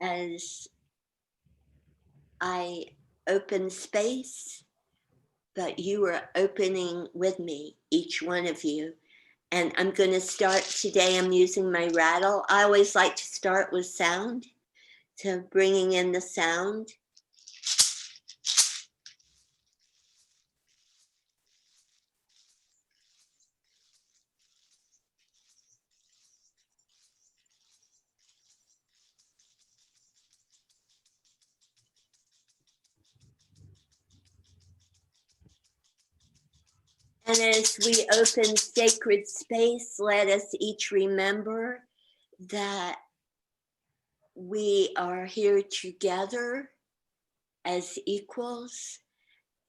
as I open space, but you are opening with me, each one of you. And I'm going to start today. I'm using my rattle. I always like to start with sound, to bringing in the sound. And as we open sacred space, let us each remember that we are here together as equals,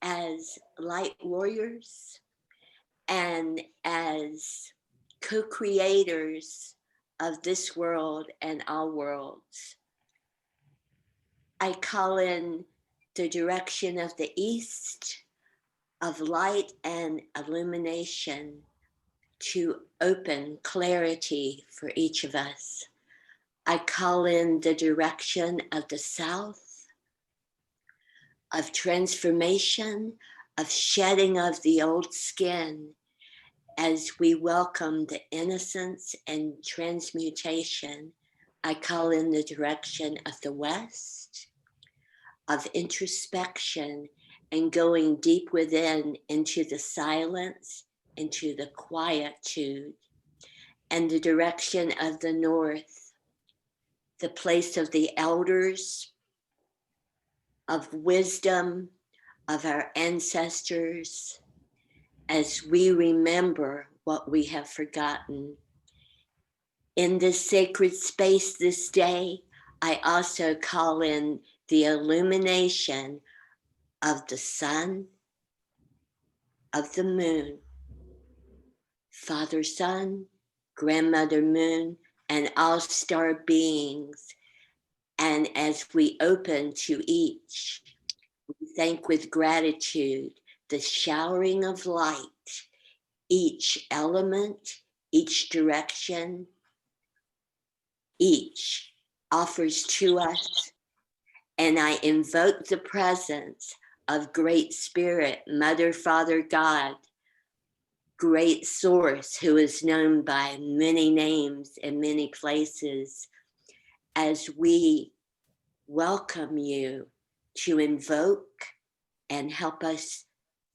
as light warriors, and as co-creators of this world and all worlds. I call in the direction of the East, of light and illumination, to open clarity for each of us. I call in the direction of the South, of transformation, of shedding of the old skin, as we welcome the innocence and transmutation. I call in the direction of the West, of introspection and going deep within into the silence, into the quietude, and the direction of the North, the place of the elders, of wisdom, of our ancestors, as we remember what we have forgotten. In this sacred space this day, I also call in the illumination of the sun, of the moon, Father Sun, Grandmother Moon, and all star beings. And as we open to each, we thank with gratitude the showering of light, each element, each direction, each offers to us. And I invoke the presence of Great Spirit, Mother, Father, God, Great Source, who is known by many names in many places, as we welcome you to invoke and help us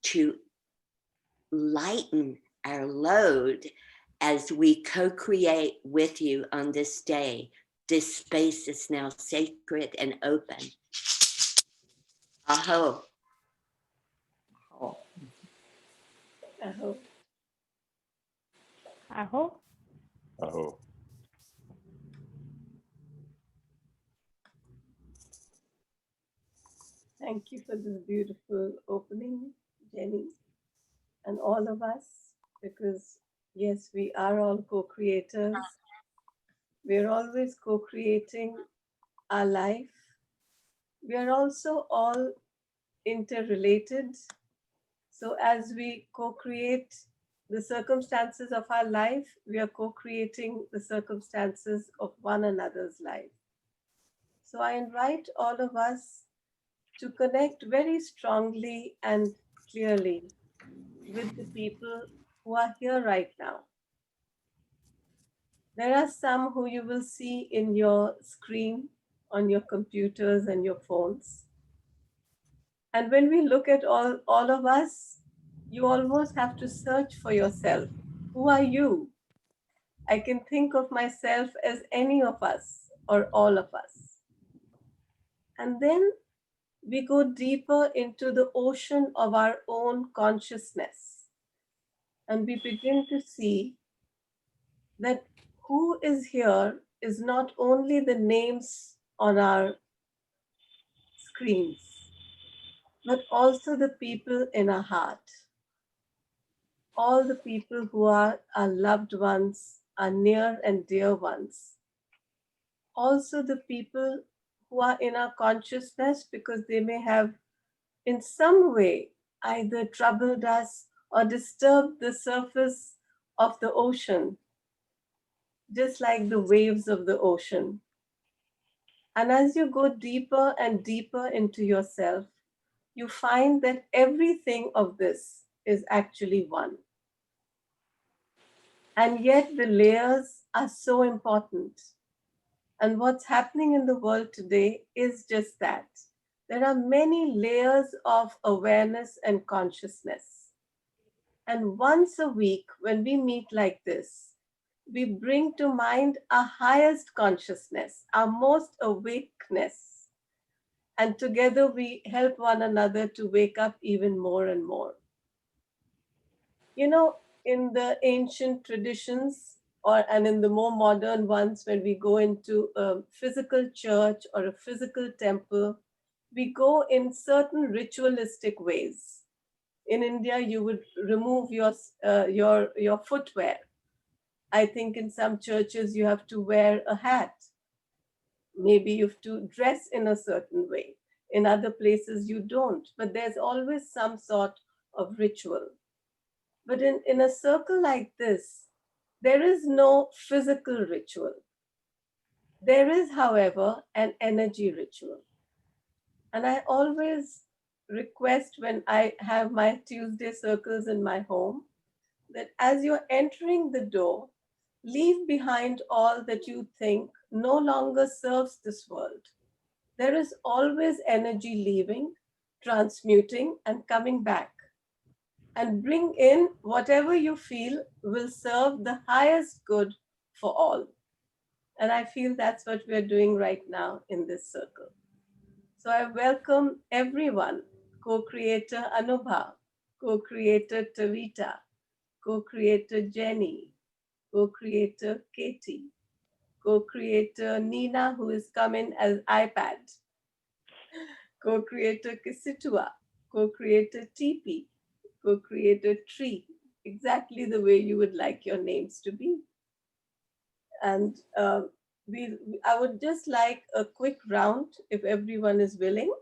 to lighten our load as we co-create with you on this day. This space is now sacred and open. Aho. Aho. Aho. Aho. Aho. Thank you for this beautiful opening, Jenny, and all of us, because yes, we are all co-creators. We're always co-creating our life. We are also all interrelated. So as we co-create the circumstances of our life, we are co-creating the circumstances of one another's life. So I invite all of us to connect very strongly and clearly with the people who are here right now. There are some who you will see in your screen, on your computers and your phones. And when we look at all of us, you almost have to search for yourself. Who are you? I can think of myself as any of us or all of us. And then we go deeper into the ocean of our own consciousness. And we begin to see that who is here is not only the names on our screens, but also the people in our heart. All the people who are our loved ones, our near and dear ones. Also the people who are in our consciousness because they may have in some way either troubled us or disturbed the surface of the ocean, just like the waves of the ocean. And as you go deeper and deeper into yourself, you find that everything of this is actually one. And yet the layers are so important. And what's happening in the world today is just that. There are many layers of awareness and consciousness. And once a week, when we meet like this, we bring to mind our highest consciousness, our most awakeness. And together we help one another to wake up even more and more. You know, in the ancient traditions, and in the more modern ones, when we go into a physical church or a physical temple, we go in certain ritualistic ways. In India, you would remove your footwear. I think in some churches you have to wear a hat. Maybe you have to dress in a certain way. In other places you don't, but there's always some sort of ritual. But in a circle like this, there is no physical ritual. There is, however, an energy ritual. And I always request when I have my Tuesday circles in my home that as you're entering the door, leave behind all that you think no longer serves this world. There is always energy leaving, transmuting, and coming back. And bring in whatever you feel will serve the highest good for all. And I feel that's what we're doing right now in this circle. So I welcome everyone, co-creator Anubha, co-creator Tavita, co-creator Jenny, co-creator Katie, co-creator Nina, who is coming as iPad, co-creator Kisitua, co-creator TP, co-creator Tree, exactly the way you would like your names to be. And I would just like a quick round, if everyone is willing,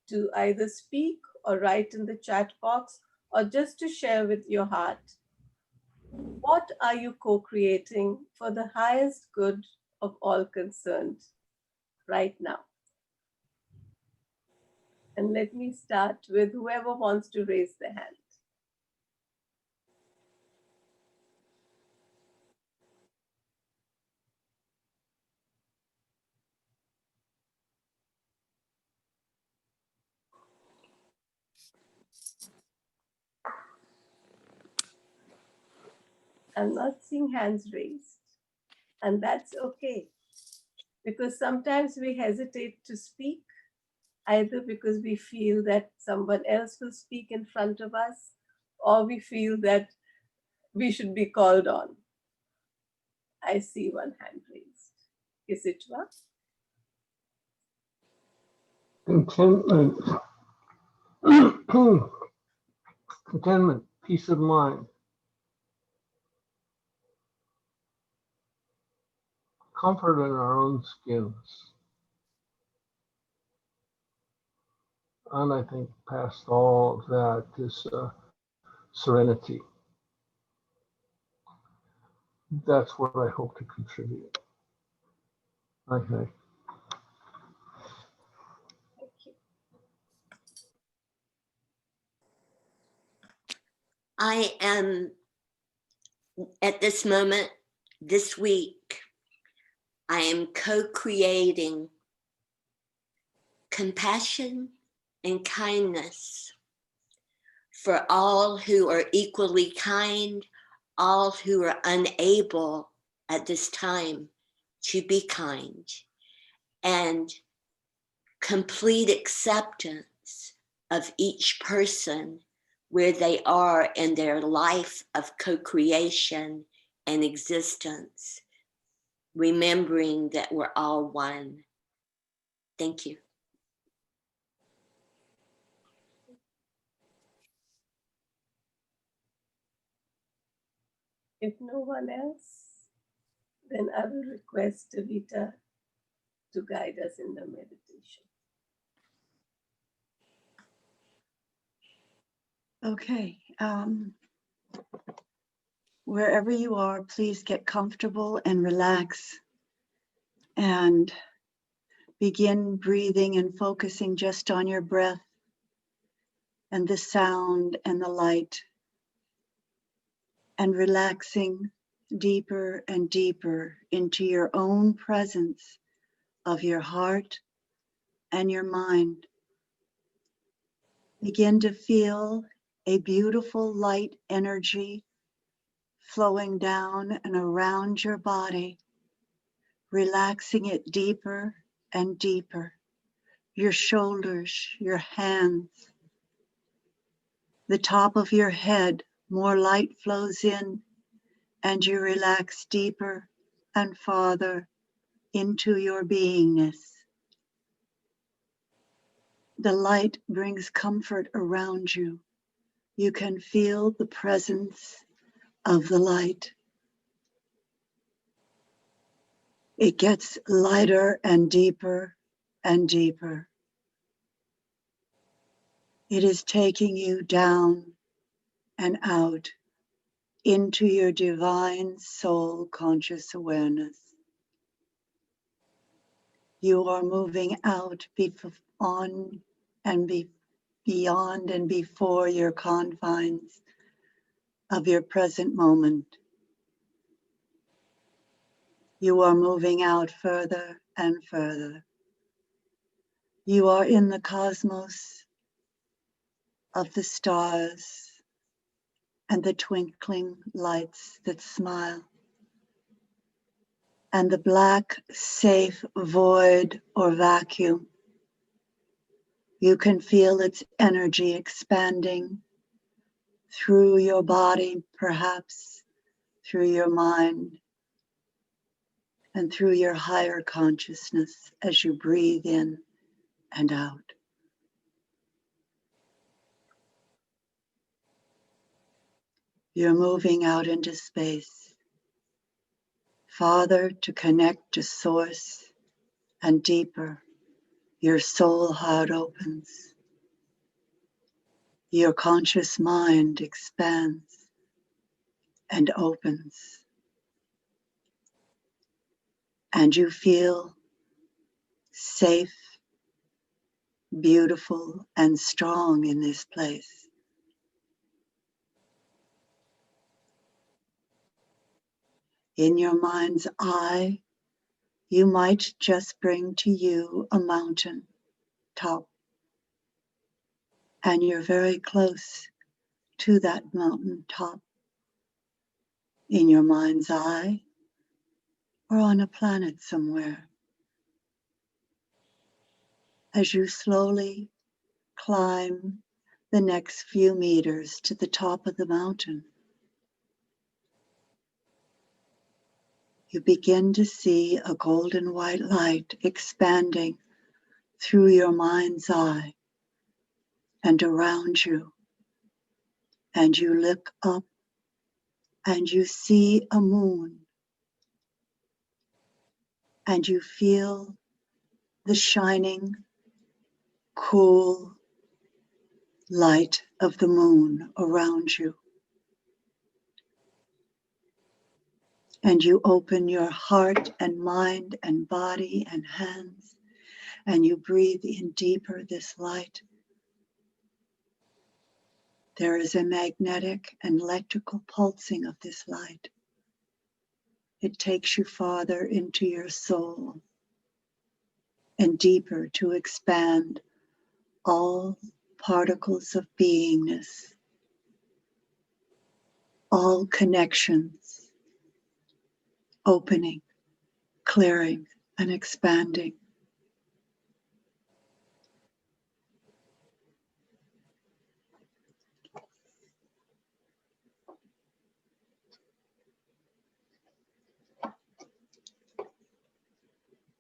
to either speak or write in the chat box, or just to share with your heart. What are you co-creating for the highest good of all concerned right now? And let me start with whoever wants to raise their hand. I'm not seeing hands raised. And that's okay. Because sometimes we hesitate to speak, either because we feel that someone else will speak in front of us, or we feel that we should be called on. I see one hand raised. Kisitwa? Contentment, contentment, peace of mind, comfort in our own skins, and I think past all of that is serenity. That's what I hope to contribute. Okay. Thank you. I am at this moment, this week, I am co-creating compassion and kindness for all who are equally kind, all who are unable at this time to be kind, and complete acceptance of each person where they are in their life of co-creation and existence, remembering that we're all one. Thank you. If no one else, then I will request Tavita to guide us in the meditation. Okay. Wherever you are, please get comfortable and relax. And Begin breathing and focusing just on your breath and the sound and the light, and relaxing deeper and deeper into your own presence of your heart and your mind. Begin to feel a beautiful light energy flowing down and around your body, relaxing it deeper and deeper. Your shoulders, your hands, the top of your head, more light flows in and you relax deeper and farther into your beingness. The light brings comfort around you. You can feel the presence of the light. It gets lighter and deeper and deeper. It is taking you down and out into your divine soul conscious awareness. You are moving out on and beyond and before your confines of your present moment. You are moving out further and further. You are in the cosmos of the stars and the twinkling lights that smile, and the black, safe void or vacuum. You can feel its energy expanding through your body, perhaps through your mind, and through your higher consciousness as you breathe in and out. You're moving out into space, farther to connect to source, and deeper. Your soul heart opens. Your conscious mind expands and opens. And you feel safe, beautiful, and strong in this place. In your mind's eye, you might just bring to you a mountain top, and you're very close to that mountain top in your mind's eye or on a planet somewhere. As you slowly climb the next few meters to the top of the mountain, you begin to see a golden white light expanding through your mind's eye and around you. And you look up and you see a moon, and you feel the shining, cool light of the moon around you. And you open your heart and mind and body and hands, and you breathe in deeper this light. There is a magnetic and electrical pulsing of this light. It takes you farther into your soul and deeper to expand all particles of beingness, all connections, opening, clearing, and expanding.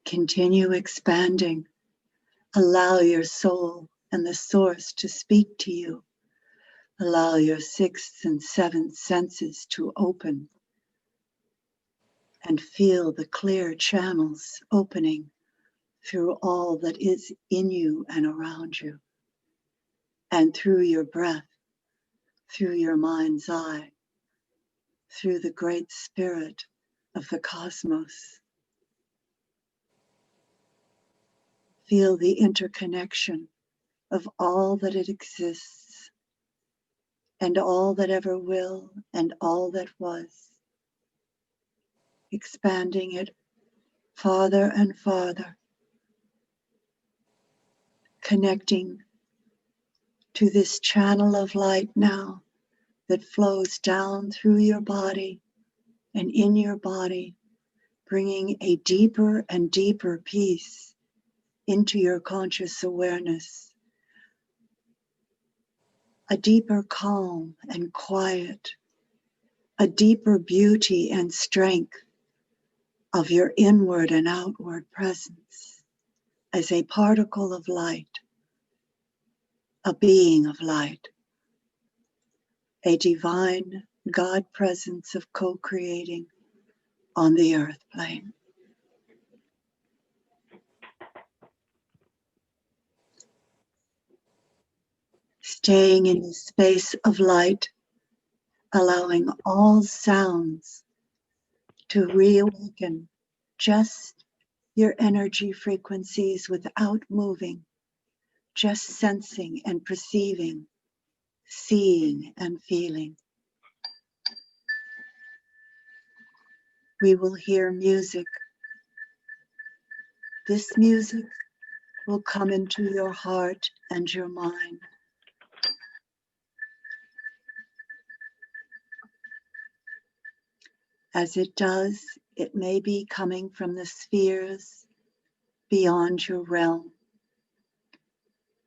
Continue expanding. Allow your soul and the source to speak to you. Allow your sixth and seventh senses to open and feel the clear channels opening through all that is in you and around you, and through your breath, through your mind's eye, through the great spirit of the cosmos. Feel the interconnection of all that it exists, and all that ever will, and all that was, expanding it farther and farther, connecting to this channel of light now that flows down through your body and in your body, bringing a deeper and deeper peace into your conscious awareness, a deeper calm and quiet, a deeper beauty and strength of your inward and outward presence as a particle of light, a being of light, a divine God presence of co-creating on the earth plane. Staying in the space of light, allowing all sounds to reawaken just your energy frequencies without moving, just sensing and perceiving, seeing and feeling. We will hear music. This music will come into your heart and your mind. As it does, it may be coming from the spheres beyond your realm.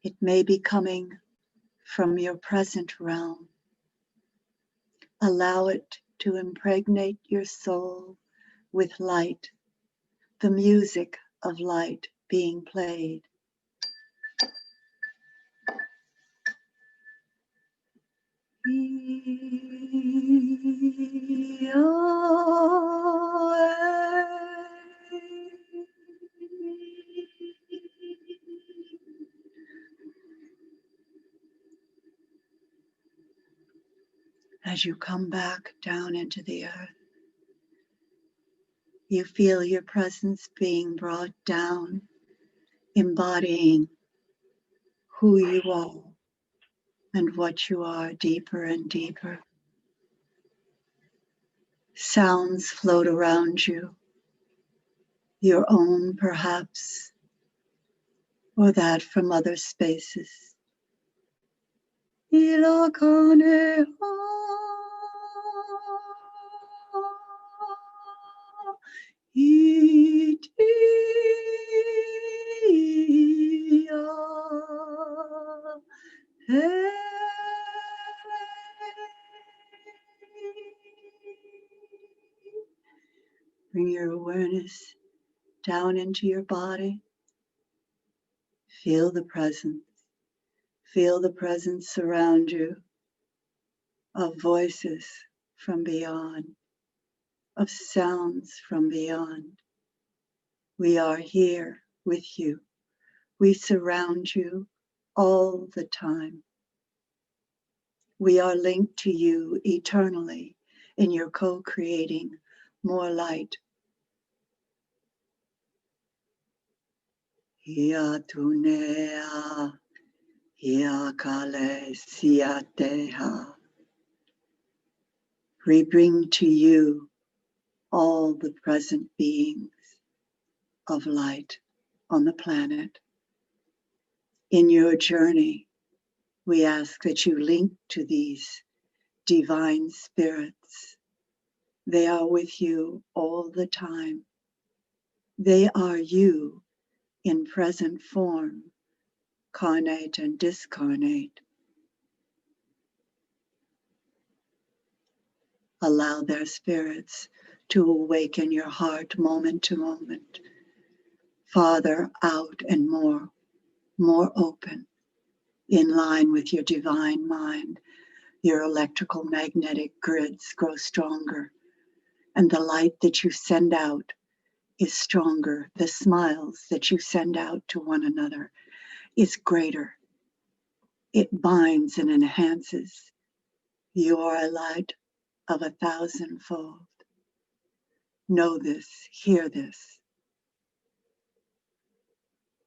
It may be coming from your present realm. Allow it to impregnate your soul with light, the music of light being played. As you come back down into the earth, you feel your presence being brought down, embodying who you are and what you are deeper and deeper. Sounds float around you, your own perhaps, or that from other spaces. Ilokane Bring your awareness down into your body. Feel the presence. Feel the presence around you of voices from beyond, of sounds from beyond. We are here with you. We surround you all the time. We are linked to you eternally in your co-creating more light. Hiatunea, hiakale siateha. We bring to you all the present beings of light on the planet. In your journey, we ask that you link to these divine spirits. They are with you all the time. They are you in present form, carnate and discarnate. Allow their spirits to awaken your heart moment to moment, farther out and more open, in line with your divine mind. Your electrical magnetic grids grow stronger, and the light that you send out is stronger. The smiles that you send out to one another is greater. It binds and enhances. You are a light of 1,000-fold. Know this, hear this.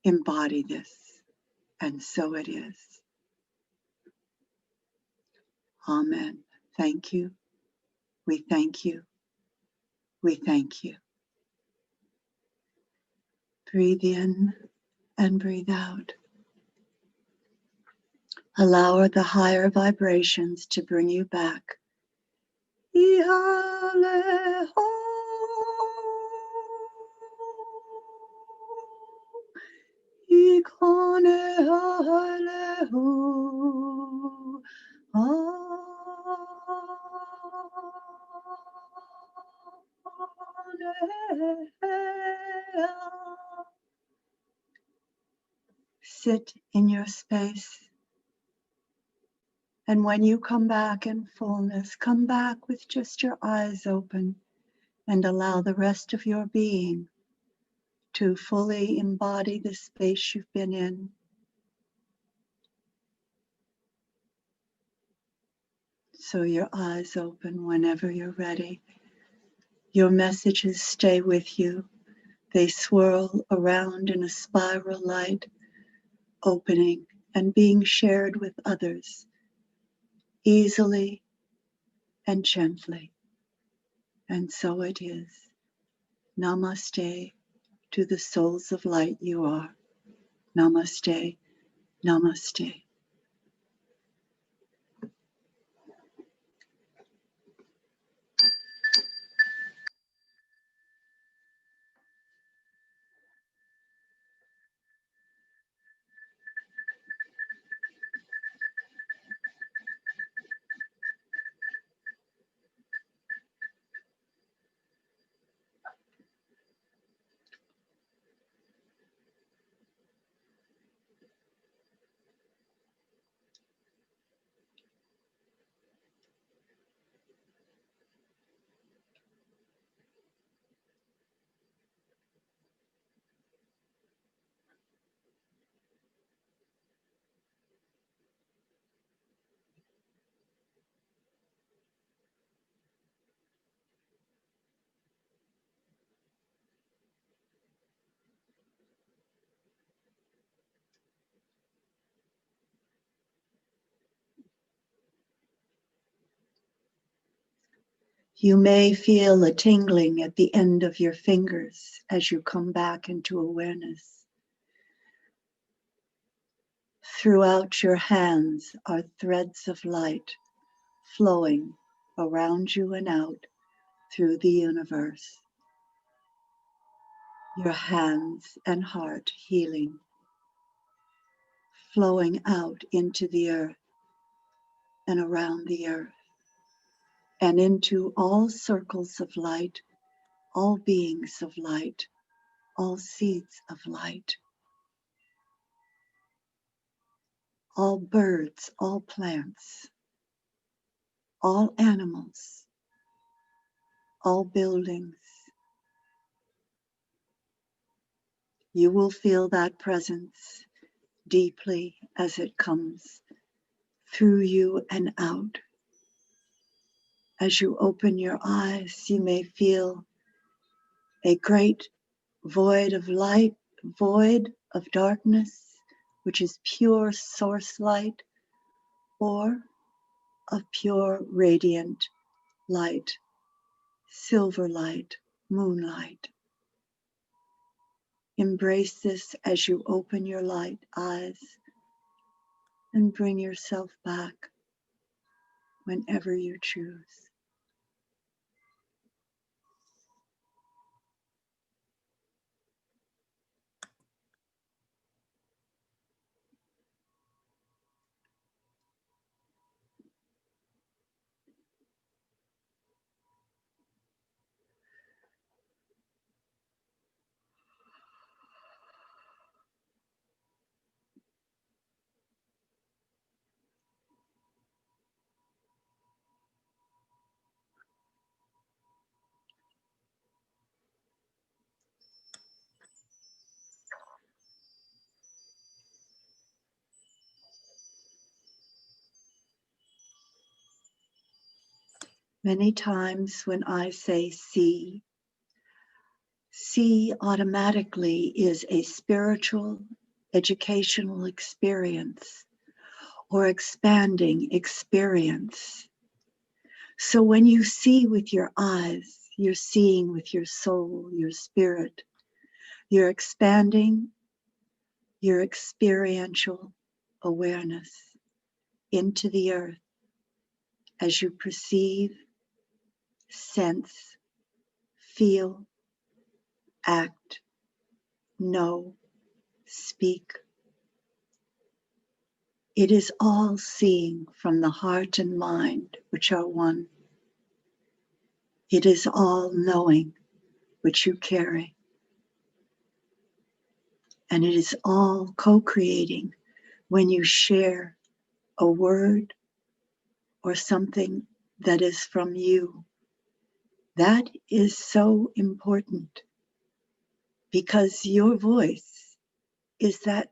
embody this. And so it is. Amen. Thank you. We thank you. We thank you. Breathe in and breathe out. Allow the higher vibrations to bring you back. Sit in your space. And when you come back in fullness, come back with just your eyes open and allow the rest of your being to fully embody the space you've been in. So your eyes open whenever you're ready. Your messages stay with you. They swirl around in a spiral light, opening and being shared with others, easily and gently. And so it is. Namaste to the souls of light you are. Namaste, namaste. You may feel a tingling at the end of your fingers as you come back into awareness. Throughout your hands are threads of light flowing around you and out through the universe. Your hands and heart healing, flowing out into the earth and around the earth and into all circles of light, all beings of light, all seeds of light, all birds, all plants, all animals, all buildings. You will feel that presence deeply as it comes through you and out. As you open your eyes, you may feel a great void of light, void of darkness, which is pure source light, or of pure radiant light, silver light, moonlight. Embrace this as you open your light eyes and bring yourself back whenever you choose. Many times when I say see see automatically is a spiritual, educational experience or expanding experience. So when you see with your eyes, you're seeing with your soul, your spirit. You're expanding your experiential awareness into the earth as you perceive, sense, feel, act, know, speak. It is all seeing from the heart and mind, which are one. It is all knowing, which you carry. And it is all co-creating when you share a word or something that is from you. That is so important because your voice is that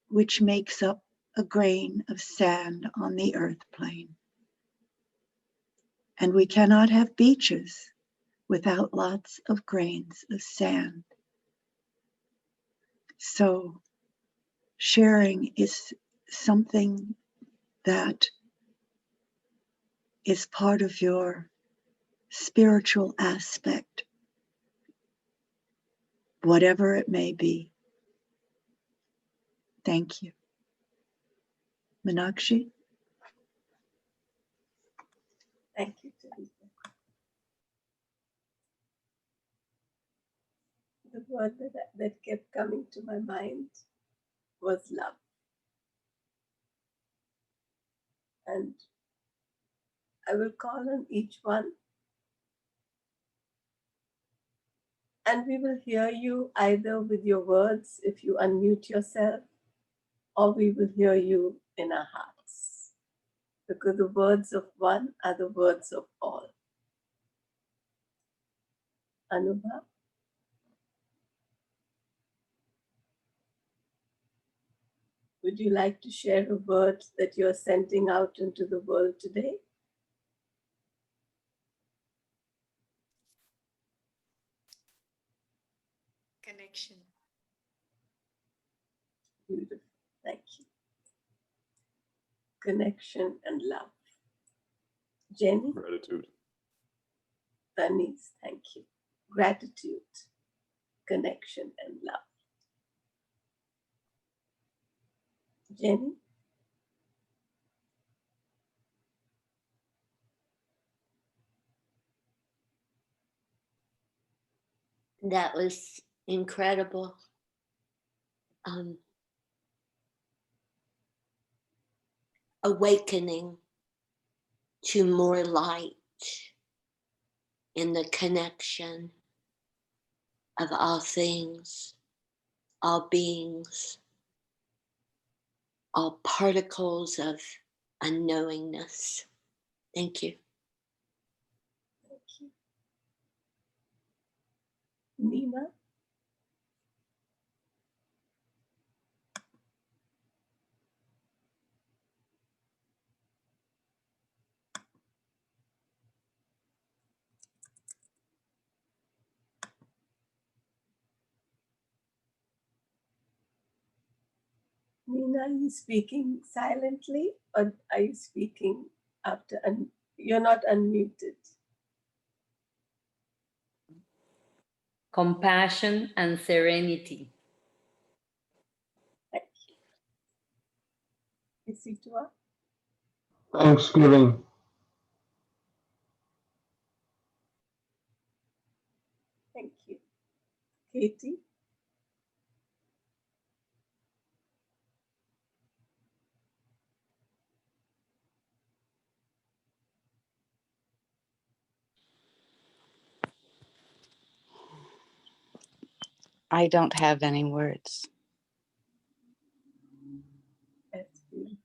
which makes up a grain of sand on the earth plane. And we cannot have beaches without lots of grains of sand. So sharing is something that is part of your spiritual aspect, whatever it may be. Thank you. Meenakshi? Thank you, Teresa. The word that kept coming to my mind was love. And I will call on each one, and we will hear you either with your words if you unmute yourself, or we will hear you in our hearts, because the words of one are the words of all. Anubhav? Would you like to share a word that you're sending out into the world today? Connection. Beautiful. Thank you. Connection and love. Jenny? Gratitude. Tanis, thank you. Gratitude, connection, and love. Jenny? That was incredible. Awakening to more light in the connection of all things, all beings, all particles of unknowingness. Thank you. Thank you. Nina? Nina, are you speaking silently or are you speaking after? You're not unmuted. Compassion and serenity. Thank you. Isitua? Thanksgiving. Thank you. Katie? I don't have any words. That's beautiful.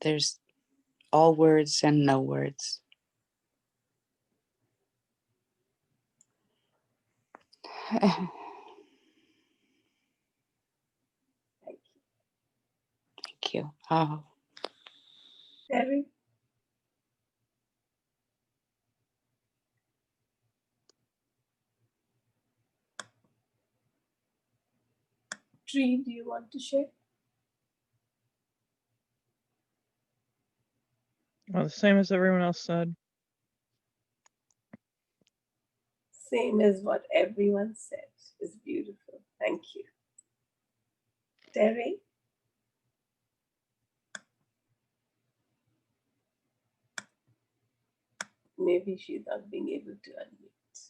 There's all words and no words. Thank you. Thank you. Oh, Terry? Tree, do you want to share? Well, the same as everyone else said. Same as what everyone said. Is beautiful. Thank you. Terry? Maybe she's not being able to unmute.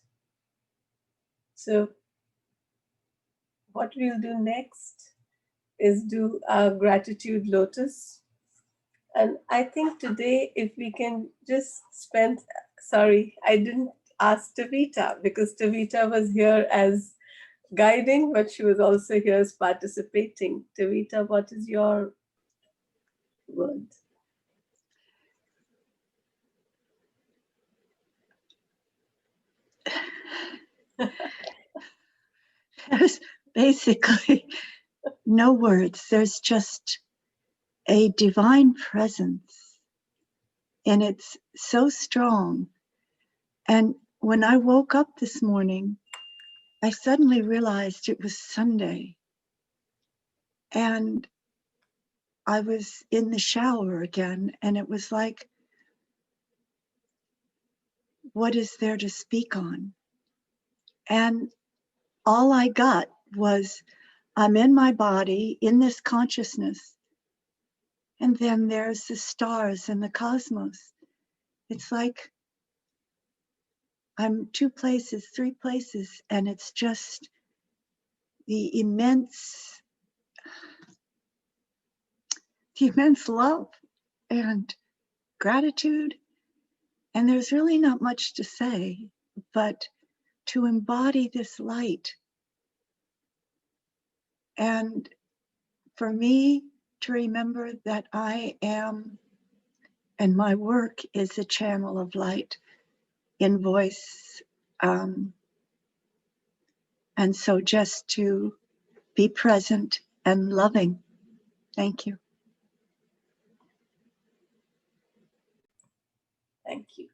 So what we'll do next is do our gratitude lotus. And I think today, if we can just spend, sorry, I didn't ask Tavita because Tavita was here as guiding, but she was also here as participating. Tavita, what is your word? There's basically no words. There's just a divine presence, and it's so strong. And when I woke up this morning, I suddenly realized it was Sunday. And I was in the shower again, and it was like, what is there to speak on? And all I got was, I'm in my body, in this consciousness, and then there's the stars and the cosmos. It's like I'm 2 places, 3 places, and it's just the immense love and gratitude. And there's really not much to say, but to embody this light. And for me to remember that I am, and my work is a channel of light in voice. And so just to be present and loving. Thank you. Thank you.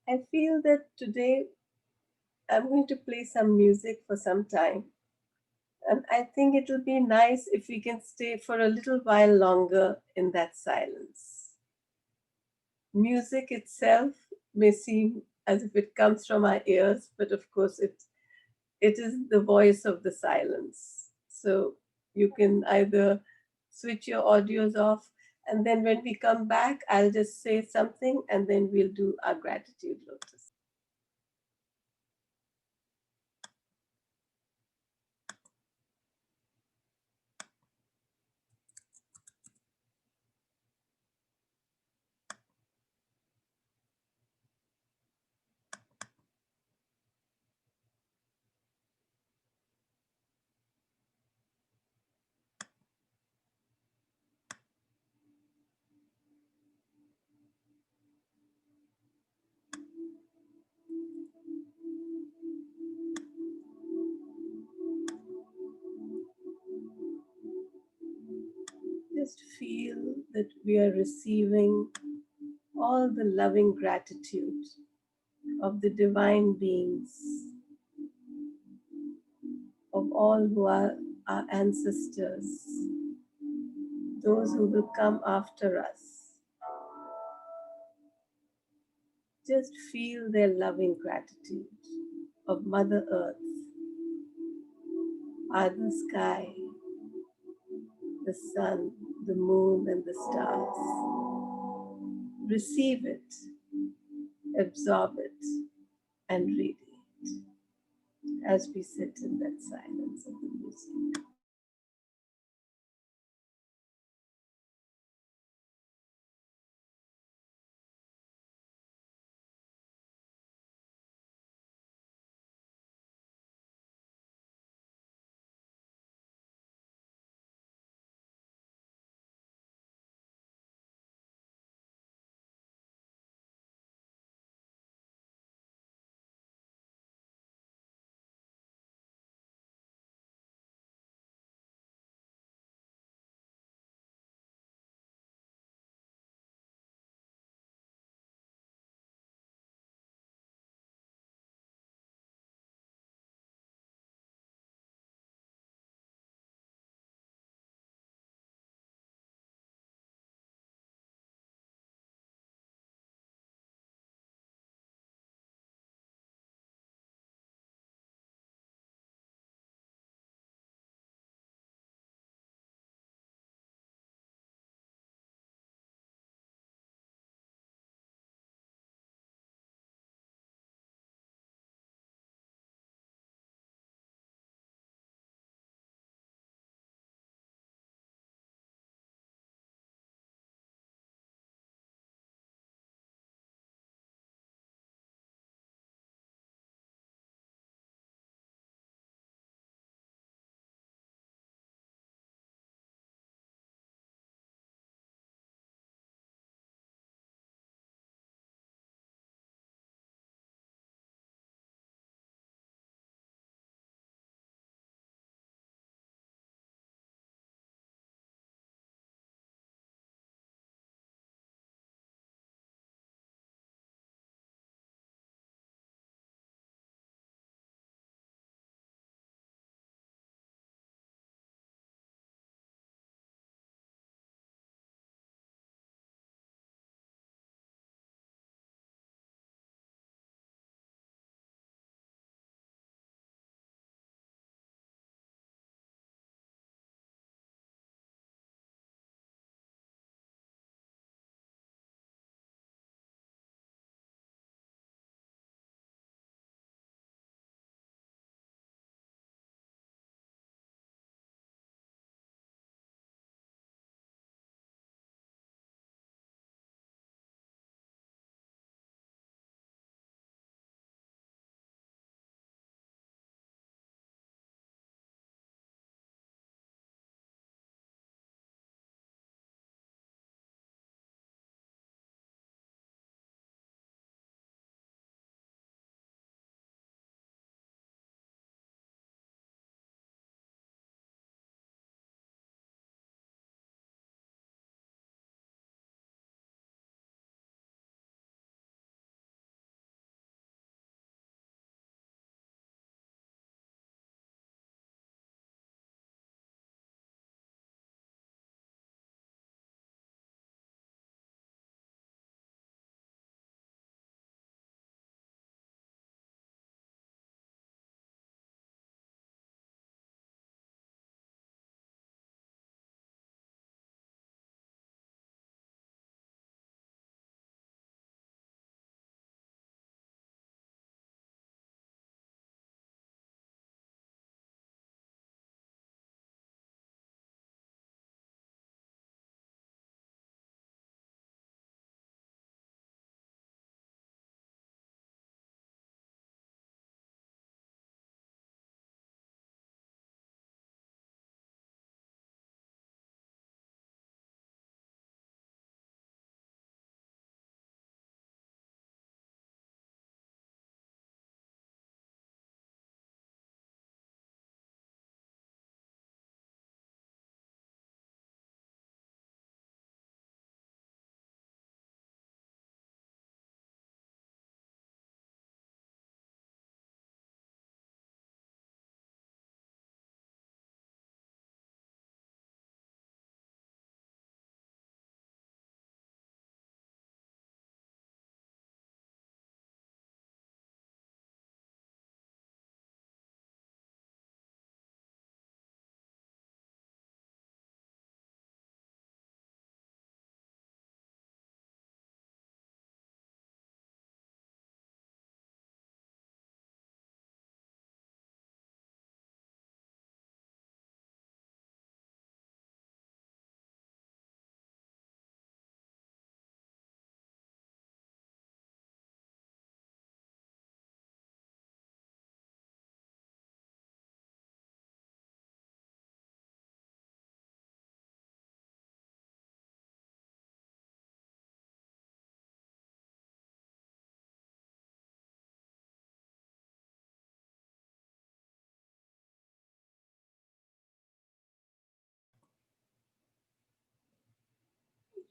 I feel that today I'm going to play some music for some time. And I think it will be nice if we can stay for a little while longer in that silence. Music itself may seem as if it comes from our ears, but of course it is the voice of the silence. So you can either switch your audios off, and then when we come back, I'll just say something, and then we'll do our gratitude lotus. Just feel that we are receiving all the loving gratitude of the divine beings, of all who are our ancestors, those who will come after us. Just feel their loving gratitude of Mother Earth, Father Sky, the sun, the moon, and the stars. Receive it, absorb it, and radiate as we sit in that silence of the music.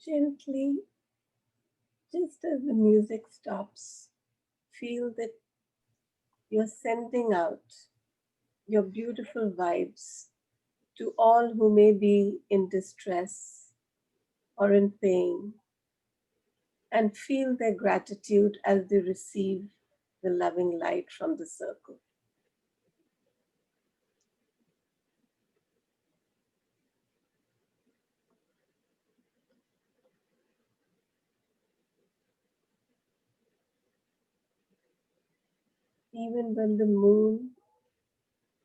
gently, just as the music stops, feel that you're sending out your beautiful vibes to all who may be in distress or in pain, and feel their gratitude as they receive the loving light from the circle. Even when the moon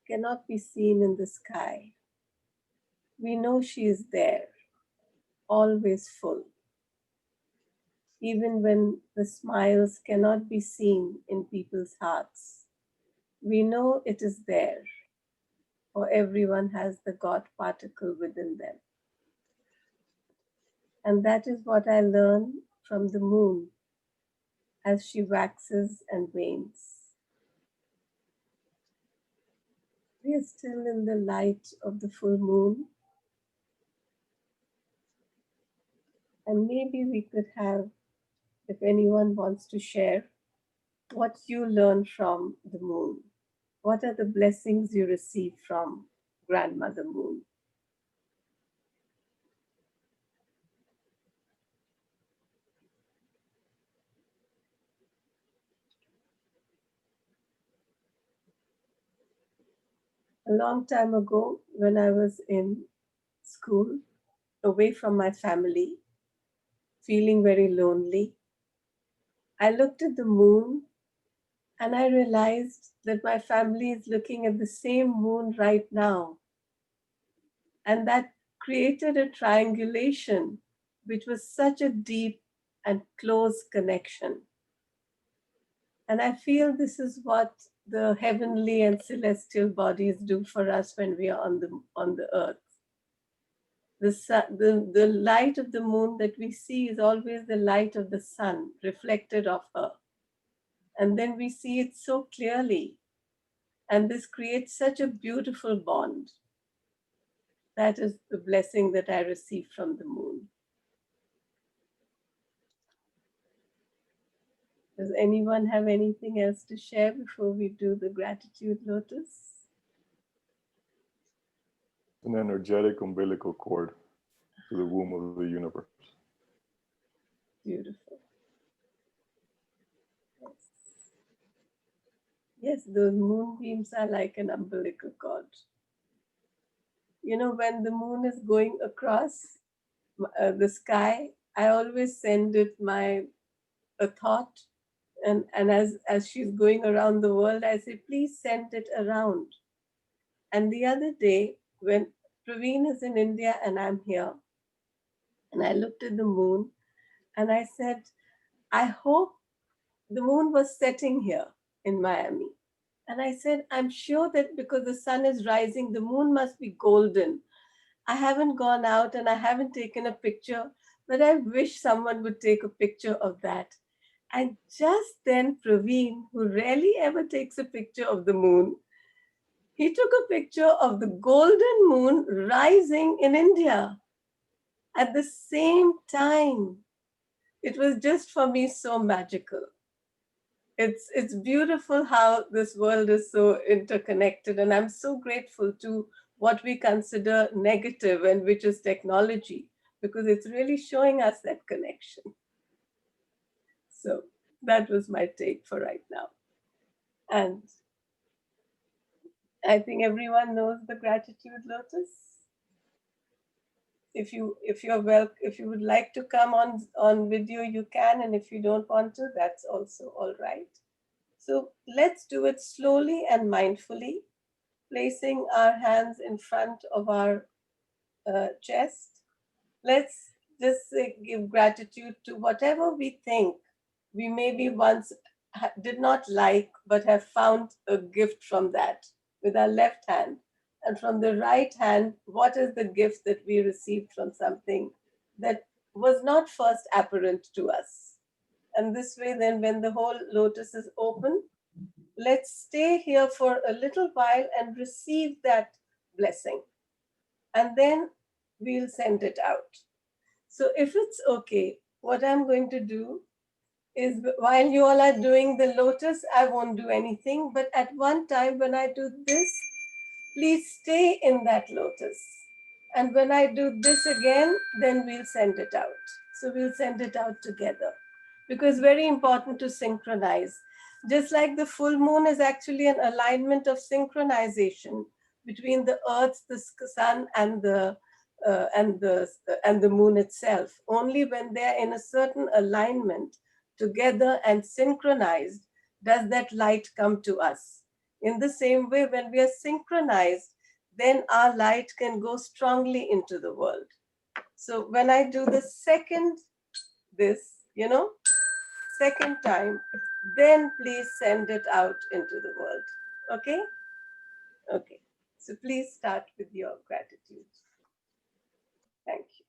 cannot be seen in the sky, we know she is there, always full. Even when the smiles cannot be seen in people's hearts, we know it is there, for everyone has the God particle within them. And that is what I learn from the moon as she waxes and wanes. We are still in the light of the full moon, and maybe we could have, if anyone wants to share, what you learn from the moon. What are the blessings you receive from Grandmother Moon? A long time ago, when I was in school, away from my family, feeling very lonely, I looked at the moon and I realized that my family is looking at the same moon right now. And that created a triangulation, which was such a deep and close connection. And I feel this is what the heavenly and celestial bodies do for us when we are on the earth. The light of the moon that we see is always the light of the sun reflected off her. And then we see it so clearly. And this creates such a beautiful bond. That is the blessing that I received from the moon. Does anyone have anything else to share before we do the gratitude lotus? An energetic umbilical cord to the womb of the universe. Beautiful. Yes. Yes, those moonbeams are like an umbilical cord. You know, when the moon is going across the sky, I always send it a thought. And as she's going around the world, I say, please send it around. And the other day, when Praveen is in India and I'm here, and I looked at the moon and I said, I hope the moon was setting here in Miami. And I said, I'm sure that because the sun is rising, the moon must be golden. I haven't gone out and I haven't taken a picture, but I wish someone would take a picture of that. And just then, Praveen, who rarely ever takes a picture of the moon, he took a picture of the golden moon rising in India at the same time. It was just for me so magical. It's beautiful how this world is so interconnected, and I'm so grateful to what we consider negative and which is technology, because it's really showing us that connection. So that was my take for right now. And I think everyone knows the gratitude lotus. If you would like to come on video, you can, and if you don't want to, that's also all right. So let's do it slowly and mindfully, placing our hands in front of our chest. Let's just give gratitude to whatever we think we maybe once did not like, but have found a gift from that with our left hand. And from the right hand, what is the gift that we received from something that was not first apparent to us? And this way, then, when the whole lotus is open, let's stay here for a little while and receive that blessing. And then we'll send it out. So if it's okay, what I'm going to do is while you all are doing the lotus, I won't do anything. But at one time when I do this, please stay in that lotus. And when I do this again, then we'll send it out. So we'll send it out together, because very important to synchronize. Just like the full moon is actually an alignment of synchronization between the earth, the sun, and the moon itself. Only when they're in a certain alignment together and synchronized does that light come to us. In the same way, when we are synchronized, then our light can go strongly into the world. So when I do the second, second time, then please send it out into the world. Okay? Okay. So please start with your gratitude. Thank you.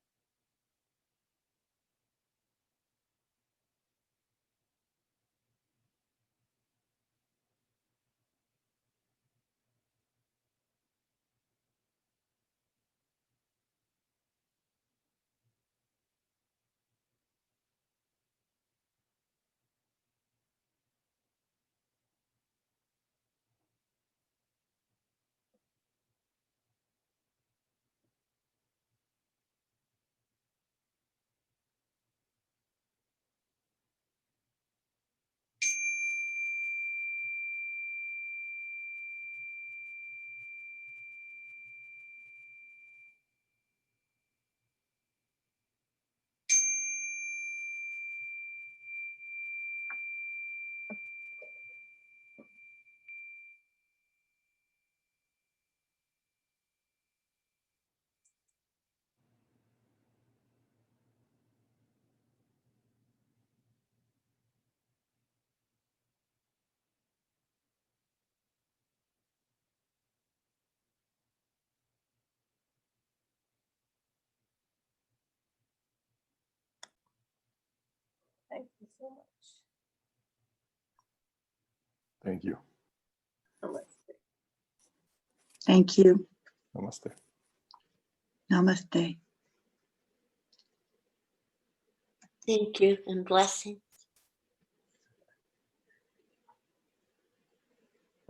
Thank you so much. Thank you. Namaste. Thank you. Namaste. Namaste. Thank you and blessing.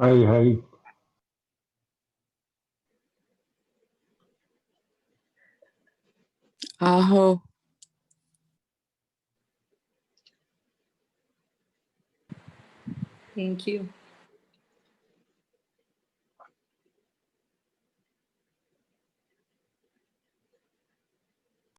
Hey, hey. Aho. Thank you.